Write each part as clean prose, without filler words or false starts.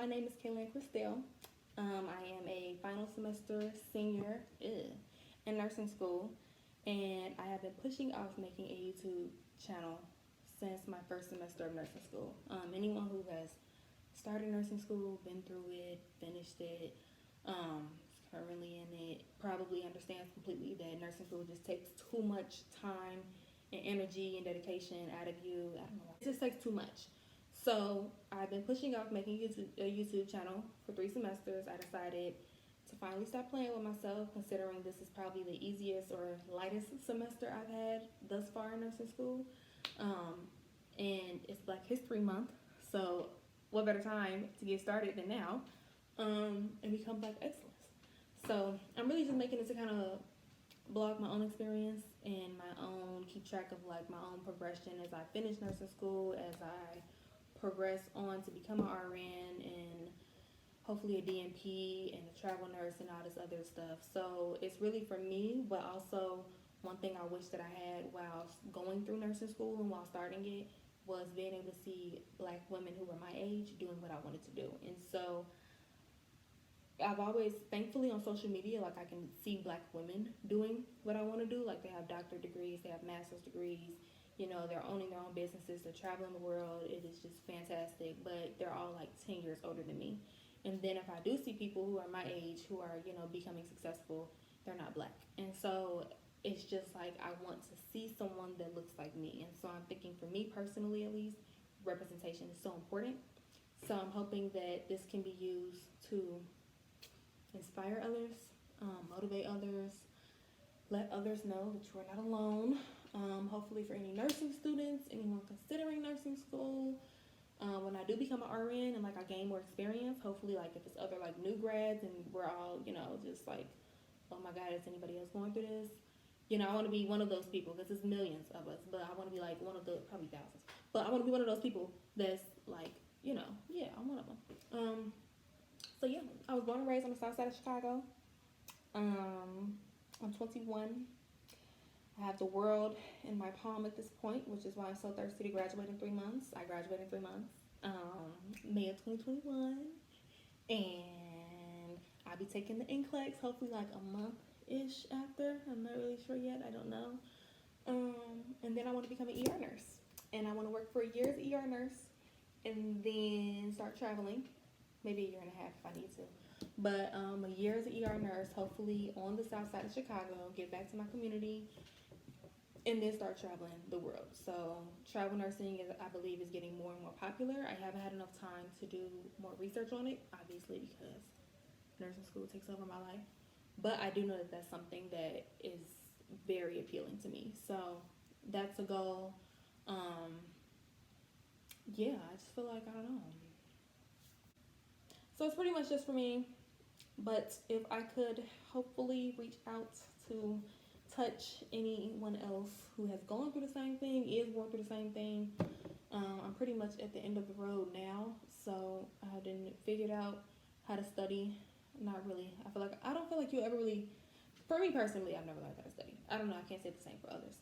my name is K'Lynn Chrystelle. I am a final semester senior in nursing school, and I have been pushing off making a YouTube channel since my first semester of nursing school. Anyone who has started nursing school, been through it, finished it, currently in it, probably understands completely that nursing school just takes too much time and energy and dedication out of you. I don't know. It just takes too much. So I've been pushing off making a YouTube channel for 3 semesters. I decided to finally stop playing with myself, considering this is probably the easiest or lightest semester I've had thus far in nursing school. And it's Black History Month, so what better time to get started than now and become Black excellence. So I'm really just making it to kind of blog my own experience and my own, keep track of like my own progression as I finish nursing school, as I progress on to become an RN and hopefully a DNP and a travel nurse and all this other stuff. So it's really for me, but also one thing I wish that I had while going through nursing school and while starting it was being able to see Black women who were my age doing what I wanted to do. And so I've always, thankfully on social media, like I can see Black women doing what I want to do. Like they have doctorate degrees, they have master's degrees, you know, they're owning their own businesses, they're traveling the world. It is just fantastic, but they're all like 10 years older than me. And then if I do see people who are my age who are, you know, becoming successful, they're not Black. And so it's just like I want to see someone that looks like me. And so I'm thinking, for me personally at least, representation is so important. So I'm hoping that this can be used to inspire others, motivate others, let others know that you are not alone. Hopefully for any nursing students, anyone considering nursing school, when I do become an RN and like I gain more experience, hopefully like if it's other like new grads and we're all, you know, just like, oh my God, is anybody else going through this? You know, I want to be one of those people, because there's millions of us, but I want to be like one of the, probably thousands, but I want to be one of those people that's like, you know, yeah, I'm one of them. So yeah, I was born and raised on the south side of Chicago. I'm 21. I have the world in my palm at this point, which is why I'm so thirsty to graduate in 3 months. I graduate in 3 months, May of 2021, and I'll be taking the NCLEX hopefully like a month-ish after. I'm not really sure yet. I don't know. And then I want to become an ER nurse, and I want to work for a year as an ER nurse, and then start traveling. Maybe a year and a half if I need to. But a year as an ER nurse, hopefully on the south side of Chicago, get back to my community, and then start traveling the world. So travel nursing, is, I believe, is getting more and more popular. I haven't had enough time to do more research on it, obviously, because nursing school takes over my life. But I do know that that's something that is very appealing to me. So that's a goal. Yeah, I just feel like, I don't know. So it's pretty much just for me, but if I could hopefully reach out to touch anyone else who has gone through the same thing, is going through the same thing, I'm pretty much at the end of the road now, so I didn't figure out how to study. Not really. I don't feel like you ever really, for me personally, I've never learned how to study. I don't know, I can't say the same for others.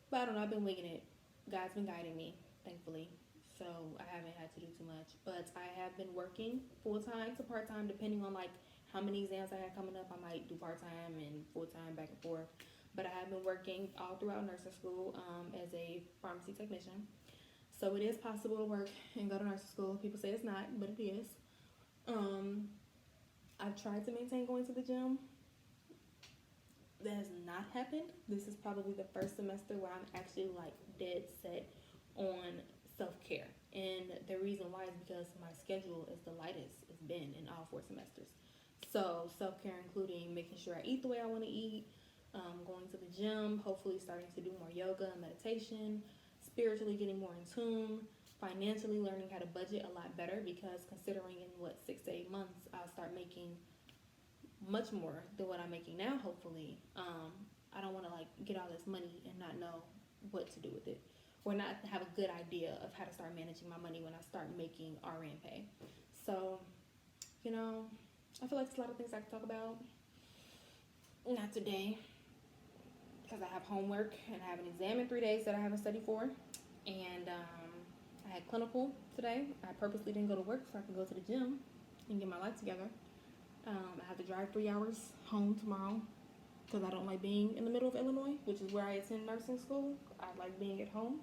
But I don't know, I've been winging it. God's been guiding me, thankfully. So I haven't had to do too much, but I have been working full-time to part-time, depending on like how many exams I have coming up. I might do part-time and full-time, back and forth, but I have been working all throughout nursing school as a pharmacy technician. So it is possible to work and go to nursing school. People say it's not, but it is. I've tried to maintain going to the gym. That has not happened. This is probably the first semester where I'm actually like dead set on self-care, and the reason why is because my schedule is the lightest it's been in all 4 semesters. So self-care including making sure I eat the way I want to eat, going to the gym, hopefully starting to do more yoga and meditation, spiritually getting more in tune, financially learning how to budget a lot better, because considering in 6 to 8 months I'll start making much more than what I'm making now, hopefully. I don't want to like get all this money and not know what to do with it, or not have a good idea of how to start managing my money when I start making RN pay. So, you know, I feel like there's a lot of things I can talk about. Not today, because I have homework and I have an exam in 3 days that I haven't studied for, and I had clinical today. I purposely didn't go to work so I could go to the gym and get my life together. I have to drive 3 hours home tomorrow because I don't like being in the middle of Illinois, which is where I attend nursing school. I like being at home.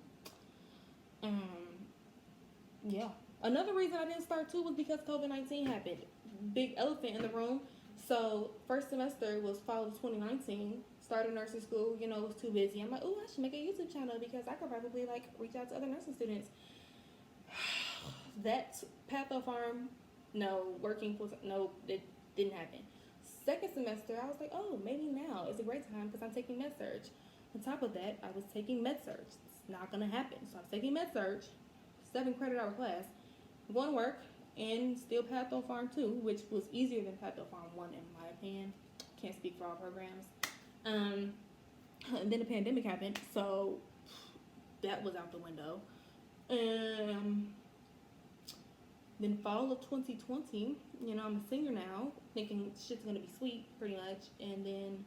Yeah. Another reason I didn't start too was because COVID-19 happened. Big elephant in the room. So first semester was fall of 2019. Started nursing school, was too busy. I'm like, oh, I should make a YouTube channel because I could probably reach out to other nursing students. That patho farm, no, it didn't happen. Second semester, I was like, oh, maybe now is a great time because I'm taking med surg. On top of that, I was taking med surg. It's not gonna happen. So I was taking med surg, 7 credit hour class, going to work, and still patho farm 2, which was easier than patho farm 1 in my opinion. Can't speak for all programs. And then the pandemic happened, so that was out the window. Then fall of 2020, I'm a senior now, thinking shit's gonna be sweet, pretty much. And then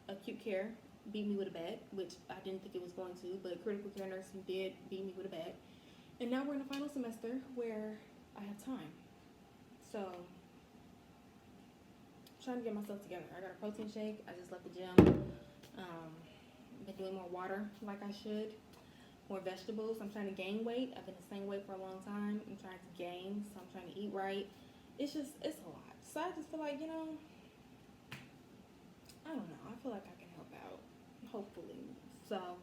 acute care beat me with a bat, which I didn't think it was going to, but critical care nursing did beat me with a bat. And now we're in the final semester where I have time. So, I'm trying to get myself together. I got a protein shake. I just left the gym. Been doing more water like I should. More vegetables. I'm trying to gain weight. I've been the same weight for a long time. I'm trying to gain, so I'm trying to eat right. It's a lot. So I just feel like, I don't know. I feel like I can help out. Hopefully. So,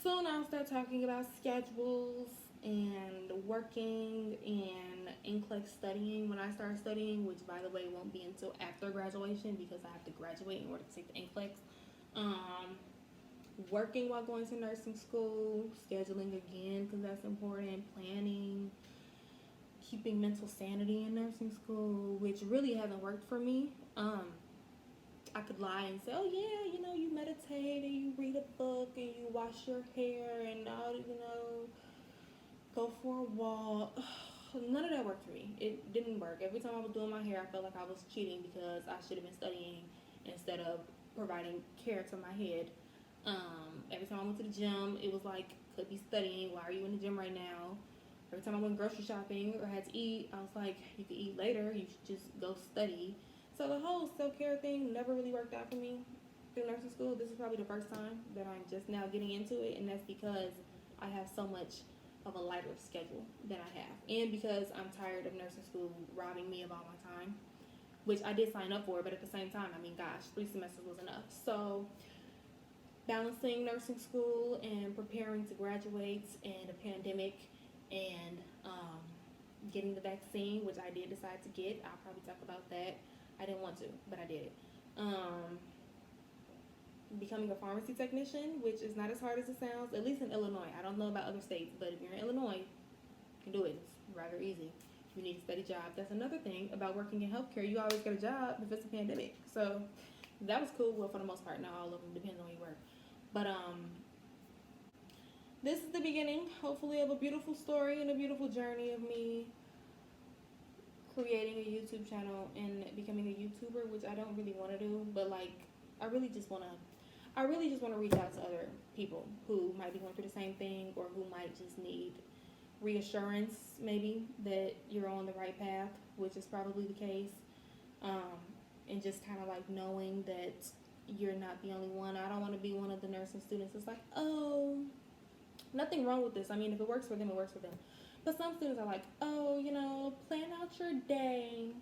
soon I'll start talking about schedules and working and NCLEX studying when I start studying, which by the way won't be until after graduation because I have to graduate in order to take the NCLEX. Working while going to nursing school, scheduling again because that's important, planning, keeping mental sanity in nursing school, which really hasn't worked for me. I could lie and say, oh yeah, you meditate and you read a book and you wash your hair and go for a walk. None of that worked for me. It didn't work. Every time I was doing my hair, I felt like I was cheating because I should have been studying instead of providing care to my head. Every time I went to the gym, it was like, could be studying. Why are you in the gym right now? Every time I went grocery shopping or had to eat, I was like, you could eat later. You should just go study. So the whole self-care thing never really worked out for me through nursing school. This is probably the first time that I'm just now getting into it, and that's because I have so much of a lighter schedule than I have, and because I'm tired of nursing school robbing me of all my time, which I did sign up for, but at the same time, 3 semesters was enough. So balancing nursing school and preparing to graduate and a pandemic and getting the vaccine, which I did decide to get. I'll probably talk about that. I didn't want to, but I did. Becoming a pharmacy technician, which is not as hard as it sounds, at least in Illinois. I don't know about other states, but if you're in Illinois, you can do it. It's rather easy. You need a steady job. That's another thing about working in healthcare. You always get a job if it's a pandemic. So that was cool. Well, for the most part, not all of them, depending on where you work. But this is the beginning, hopefully, of a beautiful story and a beautiful journey of me creating a YouTube channel and becoming a YouTuber, which I don't really want to do, but I really just want to reach out to other people who might be going through the same thing or who might just need reassurance, maybe, that you're on the right path, which is probably the case, and just kind of knowing that you're not the only one. I don't want to be one of the nursing students that's like, oh, nothing wrong with this. if it works for them, it works for them. But some students are like, oh, plan out your day,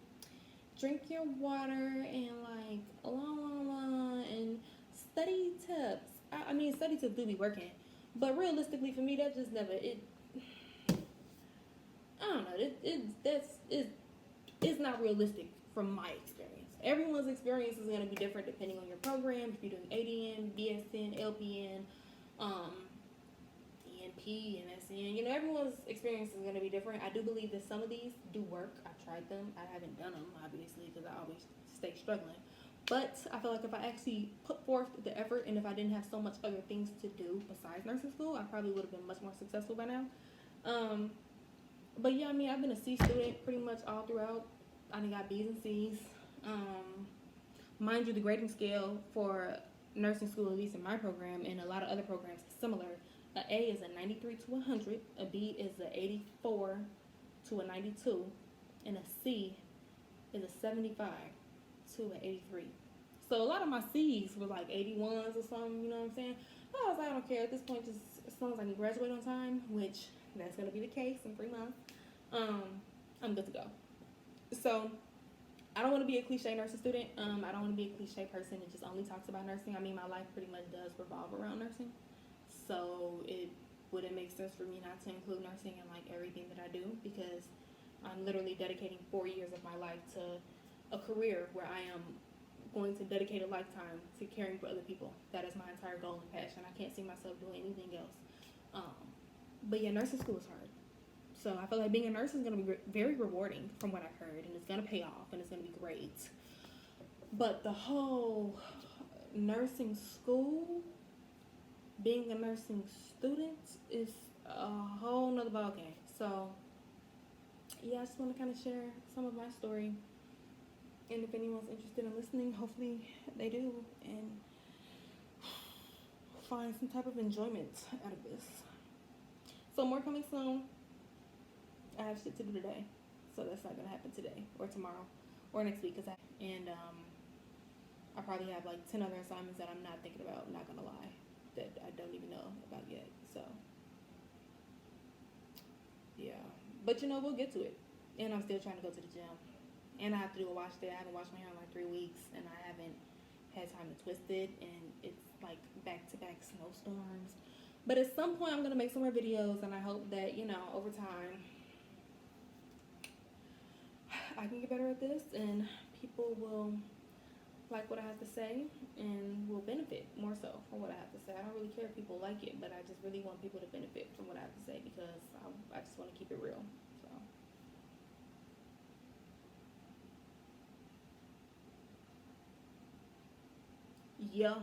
drink your water, and and study tips. Study tips do be working, but realistically for me, that just never, I don't know, it's not realistic from my experience. Everyone's experience is going to be different depending on your program. If you're doing ADN, BSN, LPN, ENP, and SN, everyone's experience is going to be different. I do believe that some of these do work. I've tried them. I haven't done them, obviously, because I always stay struggling. But I feel like if I actually put forth the effort and if I didn't have so much other things to do besides nursing school, I probably would have been much more successful by now. But yeah, I've been a C student pretty much all throughout. I done got B's and C's. Mind you, the grading scale for nursing school, at least in my program and a lot of other programs, is similar. A A is a 93 to 100. A B is a 84 to a 92. And a C is a 75 to an 83. So a lot of my C's were like 81s or something, you know what I'm saying? But I was like, I don't care at this point, just as long as I can graduate on time, which that's gonna be the case in 3 months. I'm good to go. So I don't want to be a cliche nursing student. I don't want to be a cliche person that just only talks about nursing. I mean, my life pretty much does revolve around nursing. So it wouldn't make sense for me not to include nursing in like everything that I do, because I'm literally dedicating 4 years of my life to a career where I am going to dedicate a lifetime to caring for other people. That is my entire goal and passion. I can't see myself doing anything else. But yeah, nursing school is hard. So I feel like being a nurse is going to be very rewarding from what I've heard, and it's going to pay off, and it's going to be great. But the whole nursing school, being a nursing student, is a whole nother ballgame. So yeah, I just want to kind of share some of my story. And if anyone's interested in listening, hopefully they do, and find some type of enjoyment out of this. So more coming soon. I have shit to do today, so that's not gonna happen today or tomorrow or next week. I probably have like 10 other assignments that I'm not thinking about. Not gonna lie, that I don't even know about yet. So yeah, but we'll get to it. And I'm still trying to go to the gym, and I have to do a wash day. I haven't washed my hair in like 3 weeks, and I haven't had time to twist it, and it's like back-to-back snowstorms. But at some point, I'm gonna make some more videos, and I hope that over time I can get better at this, and people will like what I have to say and will benefit more so from what I have to say. I don't really care if people like it, but I just really want people to benefit from what I have to say, because I just want to keep it real. So yeah.